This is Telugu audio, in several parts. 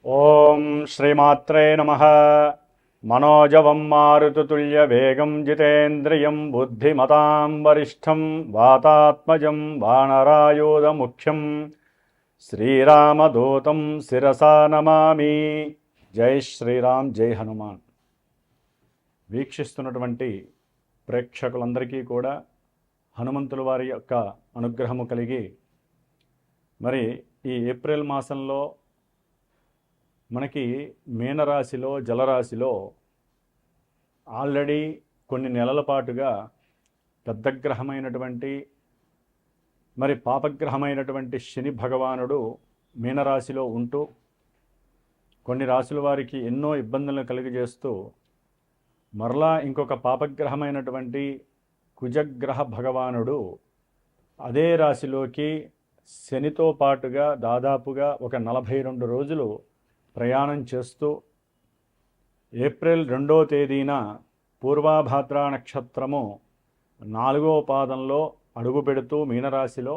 ఓం శ్రీమాత్రే నమః. మనోజవం మారుతతుల్యవేగం జితేంద్రియం బుద్ధిమతాం వరిష్టం వాతాత్మజం వానరాయూధముఖ్యం శ్రీరామదూతం శిరసా నమామి. జై శ్రీరామ్, జై హనుమాన్. వీక్షిస్తున్నటువంటి ప్రేక్షకులందరికీ కూడా హనుమంతుల వారి యొక్క అనుగ్రహము కలిగి, మరి ఈ ఏప్రిల్ మాసంలో మనకి మీనరాశిలో జలరాశిలో ఆల్రెడీ కొన్ని నెలల పాటుగా పెద్ద గ్రహమైనటువంటి మరి పాపగ్రహమైనటువంటి శని భగవానుడు మీనరాశిలో ఉంటూ కొన్ని రాశుల వారికి ఎన్నో ఇబ్బందులను కలుగజేస్తూ, మరలా ఇంకొక పాపగ్రహమైనటువంటి కుజగ్రహ భగవానుడు అదే రాశిలోకి శనితో పాటుగా దాదాపుగా ఒక 42 రోజులు ప్రయాణం చేస్తూ ఏప్రిల్ 2వ తేదీన పూర్వాభాద్ర నక్షత్రము 4వ పాదంలో అడుగుపెడుతూ మీనరాశిలో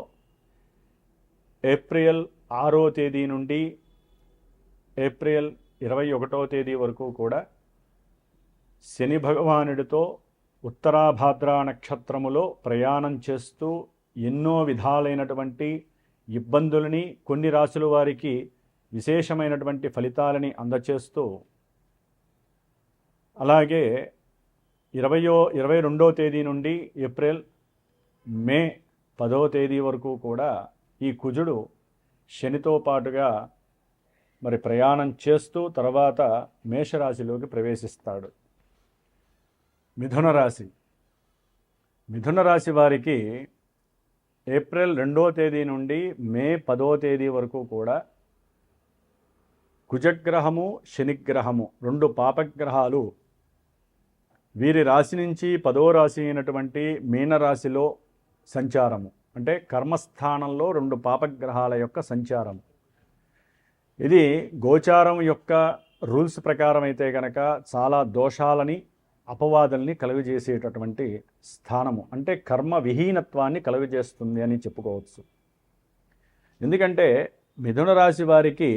ఏప్రిల్ 6వ తేదీ నుండి ఏప్రిల్ 21వ తేదీ వరకు కూడా శని భగవానుడితో ఉత్తరాభాద్ర నక్షత్రములో ప్రయాణం చేస్తూ ఎన్నో విధాలైనటువంటి ఇబ్బందులని, కొన్ని రాశుల వారికి విశేషమైనటువంటి ఫలితాలని అందచేస్తూ, అలాగే 22వ తేదీ నుండి ఏప్రిల్ మే 10వ తేదీ వరకు కూడా ఈ కుజుడు శనితో పాటుగా మరి ప్రయాణం చేస్తూ తర్వాత మేషరాశిలోకి ప్రవేశిస్తాడు. మిథున రాశి. మిథున రాశి వారికి ఏప్రిల్ 2వ తేదీ నుండి మే 10వ తేదీ వరకు కూడా కుజగ్రహము శనిగ్రహము 2 పాపగ్రహాలు వీరి రాశి నుంచి 10వ రాశి అయినటువంటి మీనరాశిలో సంచారము, అంటే కర్మస్థానంలో 2 పాపగ్రహాల యొక్క సంచారం. ఇది గోచారం యొక్క రూల్స్ ప్రకారం అయితే కనుక చాలా దోషాలని, అపవాదుల్ని కలుగజేసేటటువంటి స్థానము, అంటే కర్మ విహీనత్వాన్ని కలుగజేస్తుంది అని చెప్పుకోవచ్చు. ఎందుకంటే మిథున రాశి వారికి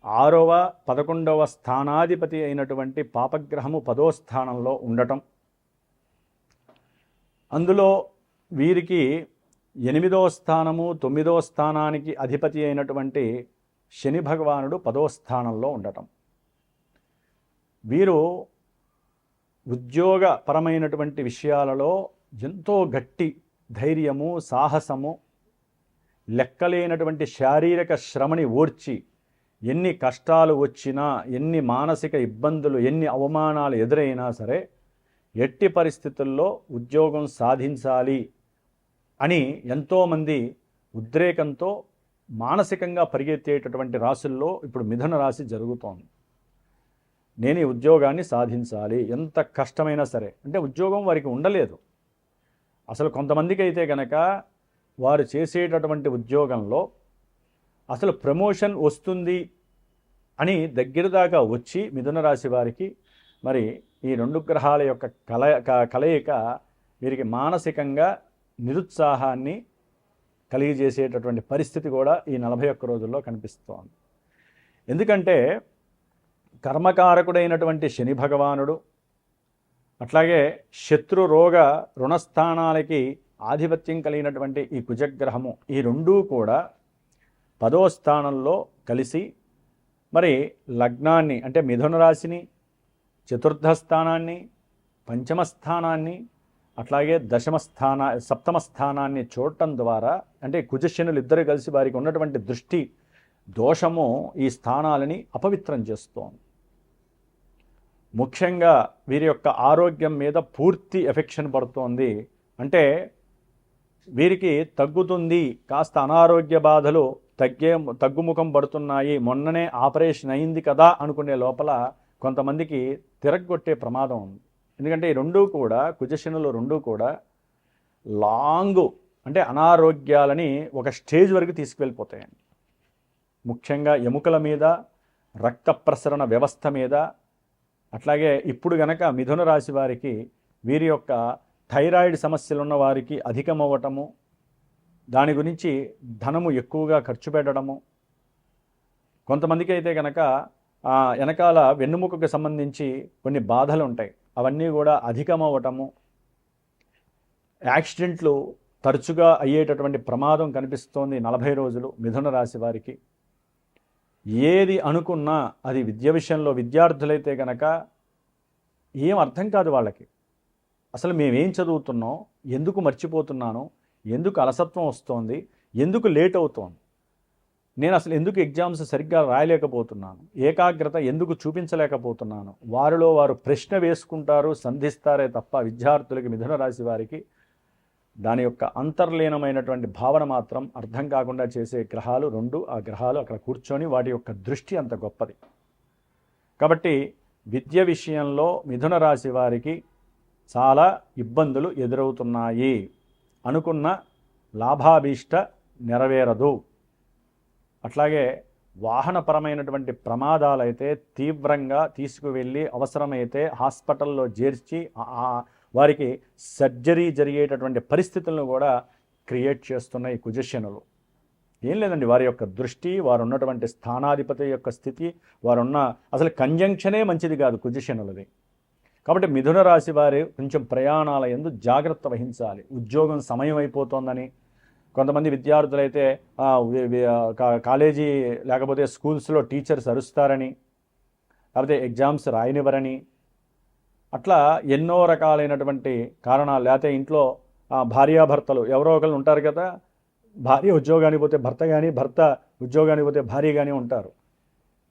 6వ 11వ స్థానాధిపతి అయినటువంటి పాపగ్రహము 10వ స్థానంలో ఉండటం, అందులో వీరికి 8వ స్థానము 9వ స్థానానికి అధిపతి అయినటువంటి శని భగవానుడు 10వ స్థానంలో ఉండటం, వీరు ఉద్యోగపరమైనటువంటి విషయాలలో ఎంతో గట్టి ధైర్యము, సాహసము, లెక్కలేనటువంటి శారీరక శ్రమని ఓర్చి ఎన్ని కష్టాలు వచ్చినా, ఎన్ని మానసిక ఇబ్బందులు, ఎన్ని అవమానాలు ఎదురైనా సరే ఎట్టి పరిస్థితుల్లో ఉద్యోగం సాధించాలి అని ఎంతోమంది ఉద్రేకంతో మానసికంగా పరిగెత్తేటటువంటి రాశుల్లో ఇప్పుడు మిథున రాశి జరుగుతోంది. నేను ఈ ఉద్యోగాన్ని సాధించాలి, ఎంత కష్టమైనా సరే. అంటే ఉద్యోగం వారికి ఉండలేదు. అసలు కొంతమందికి అయితే కనుక వారు చేసేటటువంటి ఉద్యోగంలో అసలు ప్రమోషన్ వస్తుంది అని దగ్గర దాకా వచ్చి మిథున రాశి వారికి మరి ఈ 2 గ్రహాల యొక్క కలయిక వీరికి మానసికంగా నిరుత్సాహాన్ని కలిగజేసేటటువంటి పరిస్థితి కూడా ఈ 41 రోజుల్లో కనిపిస్తోంది. ఎందుకంటే కర్మకారకుడైనటువంటి శని భగవానుడు, అట్లాగే శత్రు రోగ రుణస్థానాలకి ఆధిపత్యం కలిగినటువంటి ఈ కుజగ్రహము, ఈ 2 కూడా 10వ స్థానంలో కలిసి మరి లగ్నాన్ని, అంటే మిథున రాశిని, 4థ స్థానాన్ని, 5మ స్థానాన్ని, అట్లాగే 7మ స్థానాన్ని చూడటం ద్వారా, అంటే కుజశనులు ఇద్దరు కలిసి వారికి ఉన్నటువంటి దృష్టి దోషము ఈ స్థానాలని అపవిత్రం చేస్తోంది. ముఖ్యంగా వీరి యొక్క ఆరోగ్యం మీద పూర్తి ఎఫెక్షన్ పడుతోంది. అంటే వీరికి తగ్గుతుంది, కాస్త అనారోగ్య బాధలు తగ్గుముఖం పడుతున్నాయి, మొన్ననే ఆపరేషన్ అయింది కదా అనుకునే లోపల కొంతమందికి తిరగొట్టే ప్రమాదం ఉంది. ఎందుకంటే ఈ 2 కూడా, కుజశనులు 2 కూడా లాంగ్, అంటే అనారోగ్యాలని ఒక స్టేజ్ వరకు తీసుకువెళ్ళిపోతాయండి. ముఖ్యంగా ఎముకల మీద, రక్త ప్రసరణ వ్యవస్థ మీద, అట్లాగే ఇప్పుడు గనక మిథున రాశి వారికి వీరి యొక్క థైరాయిడ్ సమస్యలు ఉన్న వారికి అధికమవ్వటము, దాని గురించి ధనము ఎక్కువగా ఖర్చు పెట్టడము, కొంతమందికి అయితే కనుక వెనకాల వెన్నుముకకు సంబంధించి కొన్ని బాధలు ఉంటాయి, అవన్నీ కూడా అధికమవ్వటము, యాక్సిడెంట్లు తరచుగా అయ్యేటటువంటి ప్రమాదం కనిపిస్తోంది 40 రోజులు మిథున రాశి వారికి. ఏది అనుకున్నా అది విద్య విషయంలో విద్యార్థులైతే కనుక ఏం అర్థం కాదు వాళ్ళకి. అసలు మేమేం చదువుతున్నాం, ఎందుకు మర్చిపోతున్నాను, ఎందుకు అలసత్వం వస్తోంది, ఎందుకు లేట్ అవుతోంది, నేను అసలు ఎందుకు ఎగ్జామ్స్ సరిగ్గా రాయలేకపోతున్నాను, ఏకాగ్రత ఎందుకు చూపించలేకపోతున్నాను, వారిలో వారు ప్రశ్న వేసుకుంటారు, సంధిస్తారే తప్ప విద్యార్థులకి, మిథున రాశి వారికి దాని యొక్క అంతర్లీనమైనటువంటి భావన మాత్రం అర్థం కాకుండా చేసే గ్రహాలు 2. ఆ గ్రహాలు అక్కడ కూర్చొని వాటి యొక్క దృష్టి అంత గొప్పది. కాబట్టి విద్య విషయంలో మిథున రాశి వారికి చాలా ఇబ్బందులు ఎదురవుతున్నాయి. అనుకున్న లాభాభీష్ట నెరవేరదు. అట్లాగే వాహనపరమైనటువంటి ప్రమాదాలైతే తీవ్రంగా తీసుకువెళ్ళి అవసరమైతే హాస్పిటల్లో చేర్చి వారికి సర్జరీ జరిగేటటువంటి పరిస్థితులను కూడా క్రియేట్ చేస్తున్నాయి కుజశనులు. ఏం లేదండి, వారి యొక్క దృష్టి, వారు ఉన్నటువంటి స్థానాధిపతి యొక్క స్థితి, వారున్న అసలు కంజంక్షనే మంచిది కాదు కుజశనులది. కాబట్టి మిథున రాశి వారు కొంచెం ప్రయాణాల యందు జాగ్రత్త వహించాలి. ఉద్యోగం సమయం అయిపోతోందని కొంతమంది విద్యార్థులైతే కాలేజీ లేకపోతే స్కూల్స్లో టీచర్స్ అరుస్తారని, లేకపోతే ఎగ్జామ్స్ రాయనివ్వరని, అట్లా ఎన్నో రకాలైనటువంటి కారణాలు, లేకపోతే ఇంట్లో భార్యాభర్తలు ఎవరో ఒకరు ఉంటారు కదా, భార్య ఉద్యోగానికి పోతే భర్త కానీ, భర్త ఉద్యోగానికి పోతే భార్య కానీ ఉంటారు.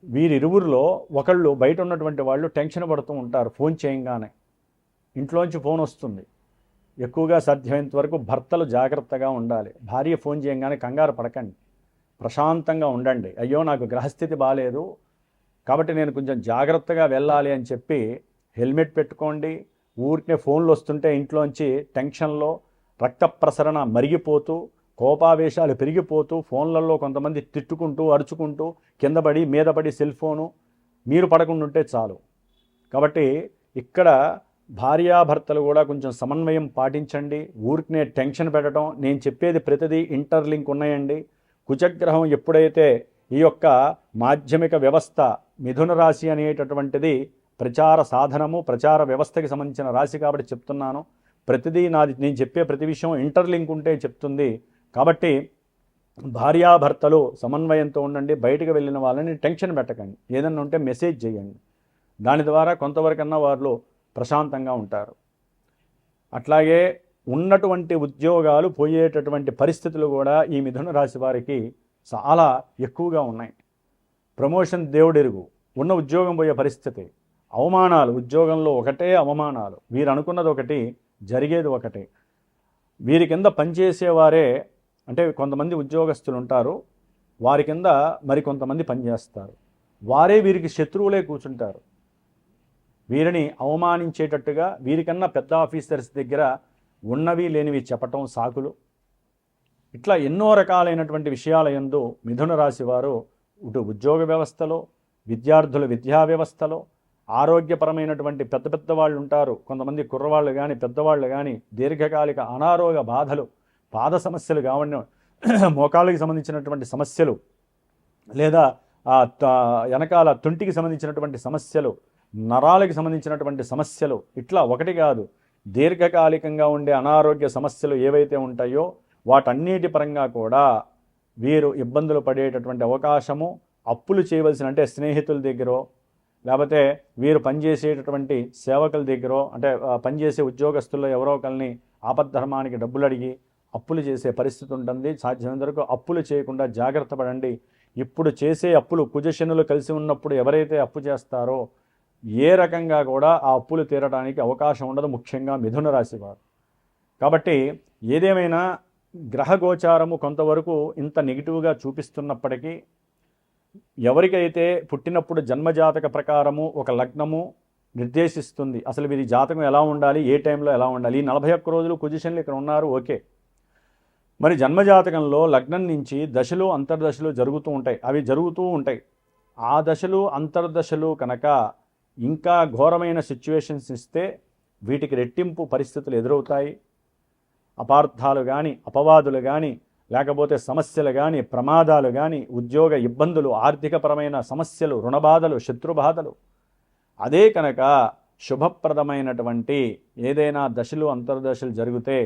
వీరిరువురిలో ఒకళ్ళు బయట ఉన్నటువంటి వాళ్ళు టెన్షన్ పడుతూ ఉంటారు. ఫోన్ చేయంగానే ఇంట్లోంచి ఫోన్ వస్తుంది. ఎక్కువగా సాధ్యమైనంత వరకు భర్తలు జాగ్రత్తగా ఉండాలి. భార్య ఫోన్ చేయంగానే కంగారు పడకండి, ప్రశాంతంగా ఉండండి. అయ్యో నాకు గ్రహస్థితి బాగాలేదు కాబట్టి నేను కొంచెం జాగ్రత్తగా వెళ్ళాలి అని చెప్పి హెల్మెట్ పెట్టుకోండి. ఊరికే ఫోన్లు వస్తుంటే ఇంట్లోంచి టెన్షన్లో రక్త ప్రసరణ మరిగిపోతూ, కోపావేశాలు పెరిగిపోతూ, ఫోన్లలో కొంతమంది తిట్టుకుంటూ అరుచుకుంటూ కిందపడి మీదపడి సెల్ ఫోను మీరు పడకుండా ఉంటే చాలు. కాబట్టి ఇక్కడ భార్యాభర్తలు కూడా కొంచెం సమన్వయం పాటించండి. ఊరికనే టెన్షన్ పెట్టడం, నేను చెప్పేది ప్రతిదీ ఇంటర్లింక్ ఉన్నాయండి. కుజగ్రహం ఎప్పుడైతే ఈ యొక్క మాధ్యమిక వ్యవస్థ మిథున రాశి అనేటటువంటిది ప్రచార సాధనము, ప్రచార వ్యవస్థకి సంబంధించిన రాశి కాబట్టి చెప్తున్నాను. ప్రతిదీ నేను చెప్పే ప్రతి విషయం ఇంటర్లింక్ ఉంటే చెప్తుంది. కాబట్టి భార్యాభర్తలు సమన్వయంతో ఉండండి. బయటకు వెళ్ళిన వాళ్ళని టెన్షన్ పెట్టకండి. ఏదన్నా ఉంటే మెసేజ్ చేయండి. దాని ద్వారా కొంతవరకన్నా వాళ్ళు ప్రశాంతంగా ఉంటారు. అట్లాగే ఉన్నటువంటి ఉద్యోగాలు పోయేటటువంటి పరిస్థితులు కూడా ఈ మిథున రాశి వారికి చాలా ఎక్కువగా ఉన్నాయి. ప్రమోషన్ దేవుడెరుగు, ఉన్న ఉద్యోగం పోయే పరిస్థితి, అవమానాలు, ఉద్యోగంలో ఒకటే అవమానాలు, వీరు అనుకున్నది ఒకటి జరిగేది ఒకటి. వీరి కింద పనిచేసేవారే, అంటే కొంతమంది ఉద్యోగస్తులు ఉంటారు, వారి కింద మరి కొంతమంది పనిచేస్తారు, వారే వీరికి శత్రువులే కూర్చుంటారు. వీరిని అవమానించేటట్టుగా వీరికన్నా పెద్ద ఆఫీసర్స్ దగ్గర ఉన్నవి లేనివి చెప్పటం సాకులు. ఇట్లా ఎన్నో రకాలైనటువంటి విషయాల యందు మిథున రాశి వారు ఇటు ఉద్యోగ వ్యవస్థలో, విద్యార్థుల విద్యా వ్యవస్థలో, ఆరోగ్యపరమైనటువంటి పెద్ద పెద్ద వాళ్ళు ఉంటారు, కొంతమంది కుర్రవాళ్ళు కానీ పెద్దవాళ్ళు కానీ దీర్ఘకాలిక అనారోగ్య బాధలు, పాద సమస్యలు కావండి, మోకాళ్ళకి సంబంధించినటువంటి సమస్యలు, లేదా వెనకాల తుంటికి సంబంధించినటువంటి సమస్యలు, నరాలకి సంబంధించినటువంటి సమస్యలు, ఇట్లా ఒకటి కాదు, దీర్ఘకాలికంగా ఉండే అనారోగ్య సమస్యలు ఏవైతే ఉంటాయో వాటన్నిటి పరంగా కూడా వీరు ఇబ్బందులు పడేటటువంటి అవకాశము, అప్పులు చేయవలసిన, అంటే స్నేహితుల దగ్గర, లేకపోతే వీరు పనిచేసేటటువంటి సేవకుల దగ్గర, అంటే పనిచేసే ఉద్యోగస్తుల్లో ఎవరో ఒకరిని ఆపద్ధర్మానికి డబ్బులు అడిగి అప్పులు చేసే పరిస్థితి ఉంటుంది. సాధ్యమైనంత వరకు అప్పులు చేయకుండా జాగ్రత్త పడండి. ఇప్పుడు చేసే అప్పులు, కుజశనులు కలిసి ఉన్నప్పుడు ఎవరైతే అప్పు చేస్తారో ఏ రకంగా కూడా ఆ అప్పులు తీరడానికి అవకాశం ఉండదు, ముఖ్యంగా మిథున రాశి వారు. కాబట్టి ఏదేమైనా గ్రహగోచారము కొంతవరకు ఇంత నెగిటివ్గా చూపిస్తున్నప్పటికీ, ఎవరికైతే పుట్టినప్పుడు జన్మజాతక ప్రకారము ఒక లగ్నము నిర్దేశిస్తుంది అసలు వీరి జాతకం ఎలా ఉండాలి, ఏ టైంలో ఎలా ఉండాలి. ఈ 41 రోజులు కుజశనులు ఇక్కడ ఉన్నారు, ఓకే. మరి జన్మజాతకంలో లగ్నం నుంచి దశలు అంతర్దశలు జరుగుతూ ఉంటాయి, అవి జరుగుతూ ఉంటాయి. ఆ దశలు అంతర్దశలు కనుక ఇంకా ఘోరమైన సిచ్యువేషన్స్ ఇస్తే వీటికి రెట్టింపు పరిస్థితులు ఎదురవుతాయి. అపార్థాలు కానీ, అపవాదులు కానీ, లేకపోతే సమస్యలు కానీ, ప్రమాదాలు కానీ, ఉద్యోగ ఇబ్బందులు, ఆర్థికపరమైన సమస్యలు, రుణబాధలు, శత్రుబాధలు, అదే కనుక శుభప్రదమైనటువంటి ఏదైనా దశలు అంతర్దశలు జరిగితే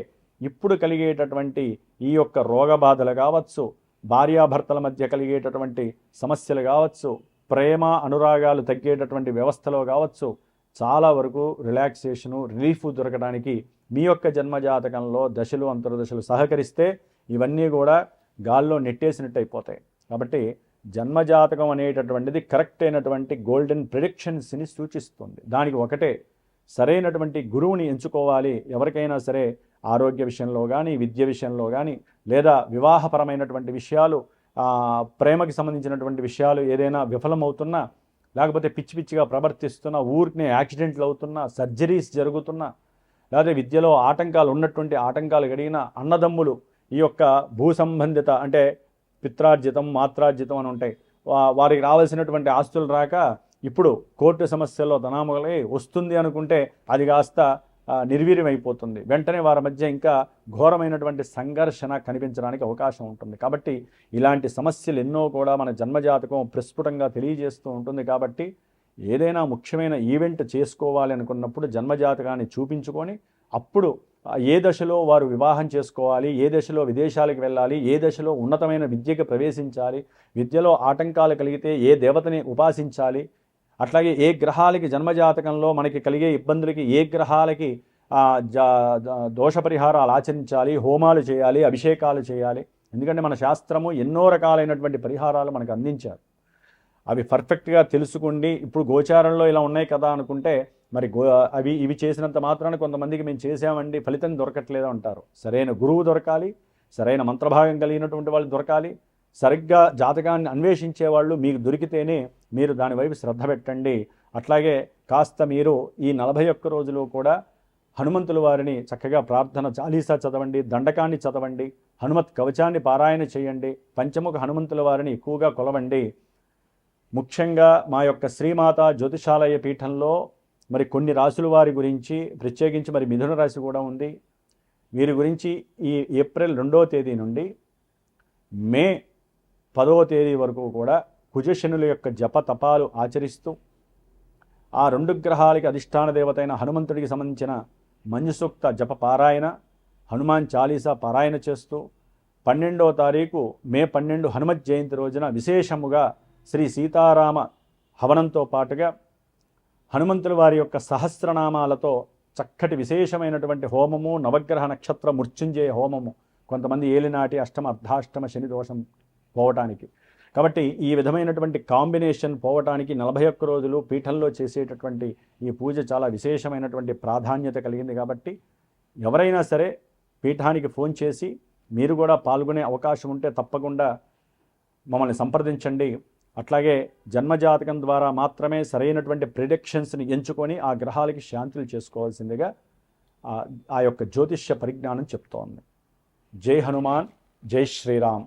ఇప్పుడు కలిగేటటువంటి ఈ యొక్క రోగబాధలు కావచ్చు, భార్యాభర్తల మధ్య కలిగేటటువంటి సమస్యలు కావచ్చు, ప్రేమ అనురాగాలు తగ్గేటటువంటి వ్యవస్థలో కావచ్చు, చాలా వరకు రిలాక్సేషను, రిలీఫ్ దొరకడానికి మీ యొక్క జన్మజాతకంలో దశలు అంతర్దశలు సహకరిస్తే ఇవన్నీ కూడా గాల్లో నెట్టేసినట్టు అయిపోతాయి. కాబట్టి జన్మజాతకం అనేటటువంటిది కరెక్ట్ అయినటువంటి గోల్డెన్ ప్రిడిక్షన్స్ని సూచిస్తుంది. దానికి ఒకటే సరైనటువంటి గురువుని ఎంచుకోవాలి. ఎవరికైనా సరే ఆరోగ్య విషయంలో కానీ, విద్య విషయంలో కానీ, లేదా వివాహపరమైనటువంటి విషయాలు, ప్రేమకి సంబంధించినటువంటి విషయాలు ఏదైనా విఫలమవుతున్నా, లేకపోతే పిచ్చి పిచ్చిగా ప్రవర్తిస్తున్నా, ఊరికనే యాక్సిడెంట్లు అవుతున్నా, సర్జరీస్ జరుగుతున్నా, లేకపోతే విద్యలో ఆటంకాలు ఉన్నటువంటి ఆటంకాలు కలిగిన అన్నదమ్ములు ఈ యొక్క భూ సంబంధిత అంటే పిత్రార్జితం, మాత్రార్జితం అని ఉంటాయి, వారికి రావాల్సినటువంటి ఆస్తులు రాక ఇప్పుడు కోర్టు సమస్యల్లో ధనామలై వస్తుంది అనుకుంటే అది కాస్త నిర్వీర్యం అయిపోతుంది. వెంటనే వారి మధ్య ఇంకా ఘోరమైనటువంటి సంఘర్షణ కనిపించడానికి అవకాశం ఉంటుంది. కాబట్టి ఇలాంటి సమస్యలు ఎన్నో కూడా మన జన్మజాతకం ప్రస్ఫుటంగా తెలియజేస్తూ ఉంటుంది. కాబట్టి ఏదైనా ముఖ్యమైన ఈవెంట్ చేసుకోవాలి అనుకున్నప్పుడు జన్మజాతకాన్ని చూపించుకొని అప్పుడు ఏ దశలో వారు వివాహం చేసుకోవాలి, ఏ దశలో విదేశాలకు వెళ్ళాలి, ఏ దశలో ఉన్నతమైన విద్యకు ప్రవేశించాలి, విద్యలో ఆటంకాలు కలిగితే ఏ దేవతని ఉపాసించాలి, అట్లాగే ఏ గ్రహాలకి జన్మజాతకంలో మనకి కలిగే ఇబ్బందులకి ఏ గ్రహాలకి దోష పరిహారాలు ఆచరించాలి, హోమాలు చేయాలి, అభిషేకాలు చేయాలి. ఎందుకంటే మన శాస్త్రము ఎన్నో రకాలైనటువంటి పరిహారాలు మనకు అందించారు. అవి పర్ఫెక్ట్గా తెలుసుకోండి. ఇప్పుడు గోచారంలో ఇలా ఉన్నాయి కదా అనుకుంటే మరి ఇవి చేసినంత మాత్రాన కొంతమందికి మేము చేసామండి ఫలితం దొరకట్లేదు అంటారు. సరైన గురువు దొరకాలి, సరైన మంత్రభాగం కలిగినటువంటి వాళ్ళు దొరకాలి, సరిగ్గా జాతకాన్ని అన్వేషించే వాళ్ళు మీకు దొరికితేనే మీరు దానివైపు శ్రద్ధ పెట్టండి. అట్లాగే కాస్త మీరు ఈ 41 రోజులు కూడా హనుమంతుల వారిని చక్కగా ప్రార్థన చాలీసా చదవండి, దండకాన్ని చదవండి, హనుమత్ కవచాన్ని పారాయణ చేయండి, పంచముఖ హనుమంతుల వారిని ఎక్కువగా కొలవండి. ముఖ్యంగా మా యొక్క శ్రీమాత జ్యోతిషాలయ పీఠంలో మరి కొన్ని రాశుల వారి గురించి ప్రత్యేకించి మరి మిథున రాశి కూడా ఉంది. వీరి గురించి ఈ ఏప్రిల్ 2వ తేదీ నుండి మే 10వ తేదీ వరకు కూడా కుజశనుల యొక్క జప తపాలు ఆచరిస్తూ ఆ 2 గ్రహాలకి అధిష్టాన దేవతైన హనుమంతుడికి సంబంధించిన మంజుసూక్త జప పారాయణ, హనుమాన్ చాలీసా పారాయణ చేస్తూ 12వ తారీఖు మే 12 హనుమత్ జయంతి రోజున విశేషముగా శ్రీ సీతారామ హవనంతో పాటుగా హనుమంతుల వారి యొక్క సహస్రనామాలతో చక్కటి విశేషమైనటువంటి హోమము, నవగ్రహ నక్షత్ర మృత్యుంజయ హోమము, కొంతమంది ఏలినాటి అష్టమ అర్ధాష్టమ శని దోషం పోవటానికి. కాబట్టి ఈ విధమైనటువంటి కాంబినేషన్ పోవటానికి 41 రోజులు పీఠంలో చేసేటటువంటి ఈ పూజ చాలా విశేషమైనటువంటి ప్రాధాన్యత కలిగింది. కాబట్టి ఎవరైనా సరే పీఠానికి ఫోన్ చేసి మీరు కూడా పాల్గొనే అవకాశం ఉంటే తప్పకుండా మమ్మల్ని సంప్రదించండి. అట్లాగే జన్మజాతకం ద్వారా మాత్రమే సరైనటువంటి ప్రిడిక్షన్స్ని ఎంచుకొని ఆ గ్రహాలకి శాంతులు చేసుకోవాల్సిందిగా ఆ యొక్క జ్యోతిష్య పరిజ్ఞానం చెప్తోంది. జై హనుమాన్, జై శ్రీరామ్.